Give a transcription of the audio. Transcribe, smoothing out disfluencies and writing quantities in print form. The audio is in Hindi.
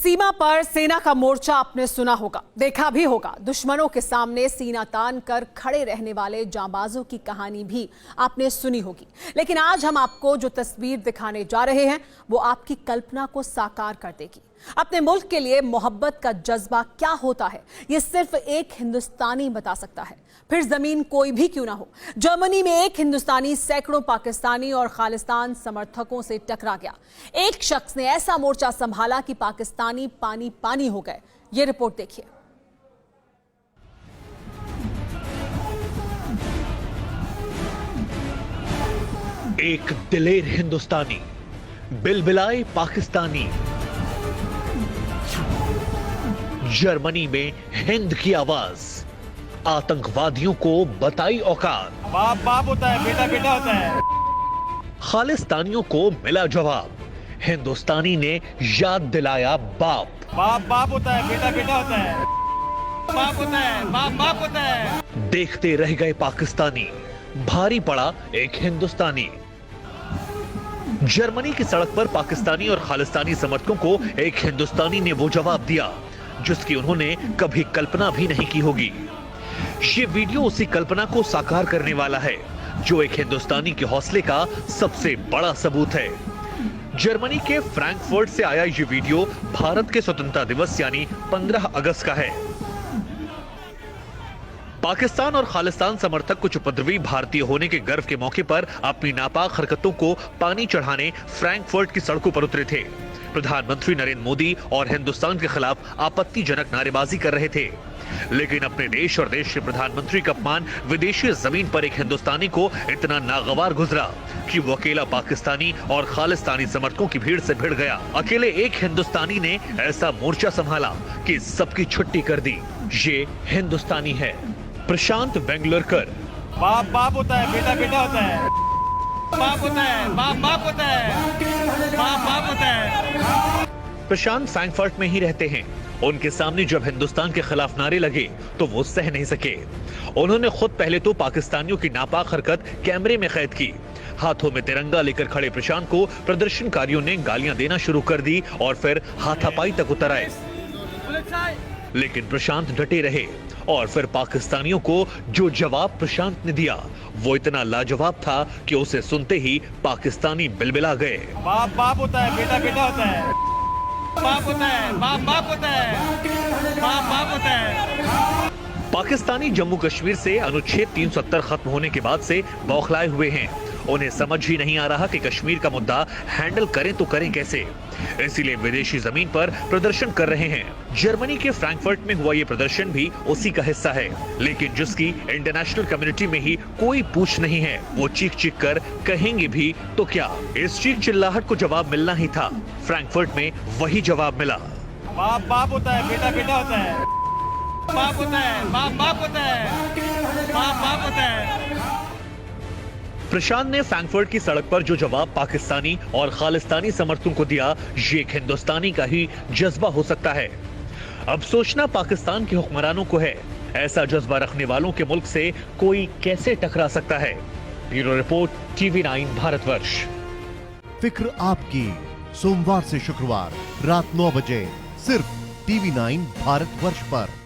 सीमा पर सेना का मोर्चा आपने सुना होगा, देखा भी होगा। दुश्मनों के सामने सीना तान कर खड़े रहने वाले जांबाजों की कहानी भी आपने सुनी होगी। लेकिन आज हम आपको जो तस्वीर दिखाने जा रहे हैं वो आपकी कल्पना को साकार कर देगी। अपने मुल्क के लिए मोहब्बत का जज्बा क्या होता है ये सिर्फ एक हिंदुस्तानी बता सकता है, फिर जमीन कोई भी क्यों ना हो। जर्मनी में एक हिंदुस्तानी सैकड़ों पाकिस्तानी और खालिस्तान समर्थकों से टकरा गया। एक शख्स ने ऐसा मोर्चा संभाला कि पाकिस्तानी पानी पानी हो गए। ये रिपोर्ट देखिए। एक दिलेर हिंदुस्तानी, बिलबिलाए पाकिस्तानी, जर्मनी में हिंद की आवाज, आतंकवादियों को बताई औकात। बाप बाप होता है, बेटा बेटा होता है। खालिस्तानियों को मिला जवाब, हिंदुस्तानी ने याद दिलाया बाप। बाप बाप होता है, बेटा बेटा होता है। बाप होता है, बाप बाप होता है। देखते रह गए पाकिस्तानी, भारी पड़ा एक हिंदुस्तानी। जर्मनी की सड़क पर पाकिस्तानी और खालिस्तानी समर्थकों को एक हिंदुस्तानी ने वो जवाब दिया जिसकी उन्होंने कभी कल्पना भी नहीं की होगी। ये वीडियो उसी कल्पना को साकार करने वाला है जो एक हिंदुस्तानी के हौसले का सबसे बड़ा सबूत है। जर्मनी के फ्रैंकफर्ट से आया ये वीडियो भारत के स्वतंत्रता दिवस यानी 15 अगस्त का है। पाकिस्तान और खालिस्तान समर्थक कुछ उपद्रवी भारतीय होने के गर्व के मौके पर अपनी नापाक हरकतों को पानी चढ़ाने फ्रैंकफर्ट की सड़कों पर उतरे थे। प्रधानमंत्री नरेंद्र मोदी और हिंदुस्तान के खिलाफ आपत्तिजनक नारेबाजी कर रहे थे, लेकिन अपने देश और देश के प्रधानमंत्री का अपमान विदेशी जमीन पर एक हिंदुस्तानी को इतना नागवार गुजरा कि वो अकेला पाकिस्तानी और खालिस्तानी समर्थकों की भीड़ से भिड़ गया। अकेले एक हिंदुस्तानी ने ऐसा मोर्चा संभाला कि सबकी छुट्टी कर दी। ये हिंदुस्तानी है प्रशांत वेंगलरकर। बाप बाप होता है, बेटा बेटा होता है। बाप होता है, बाप बाप होता है। बाप बाप होता है। प्रशांत फ्रैंकफर्ट में ही रहते हैं। उनके सामने जब हिंदुस्तान के खिलाफ नारे लगे तो वो सह नहीं सके। उन्होंने खुद पहले तो पाकिस्तानियों की नापाक हरकत कैमरे में कैद की। हाथों में तिरंगा लेकर खड़े प्रशांत को प्रदर्शनकारियों ने गालियां देना शुरू कर दी और फिर हाथापाई तक उतर आए, लेकिन प्रशांत डटे रहे। और फिर पाकिस्तानियों को जो जवाब प्रशांत ने दिया वो इतना लाजवाब था कि उसे सुनते ही पाकिस्तानी बिलबिला गए। बाप बाप होता है, बेटा बेटा होता है। बाप होता है, बाप बाप होता है। बाप बाप होता है। पाकिस्तानी जम्मू कश्मीर से अनुच्छेद 370 खत्म होने के बाद से बौखलाए हुए हैं। उन्हें समझ ही नहीं आ रहा कि कश्मीर का मुद्दा हैंडल करें तो करें कैसे, इसीलिए विदेशी जमीन पर प्रदर्शन कर रहे हैं। जर्मनी के फ्रैंकफर्ट में हुआ ये प्रदर्शन भी उसी का हिस्सा है, लेकिन जिसकी इंटरनेशनल कम्युनिटी में ही कोई पूछ नहीं है। वो चीख चीख कर कहेंगे भी तो क्या। इस चीख चिल्लाहट को जवाब मिलना ही था। फ्रैंकफर्ट में वही जवाब मिला। बाप बाप होता है, बेटा बेटा होता है। बाप होता है, बाप बाप होता है। बाप बाप होता है। प्रशांत ने फ्रैंकफर्ट की सड़क पर जो जवाब पाकिस्तानी और खालिस्तानी समर्थकों को दिया ये एक हिंदुस्तानी का ही जज्बा हो सकता है। अब सोचना पाकिस्तान के हुक्मरानों को है, ऐसा जज्बा रखने वालों के मुल्क से कोई कैसे टकरा सकता है। Bureau report, TV9 Bharatvarsh. फिक्र आपकी, सोमवार से शुक्रवार रात 9 बजे सिर्फ TV9 भारतवर्ष पर।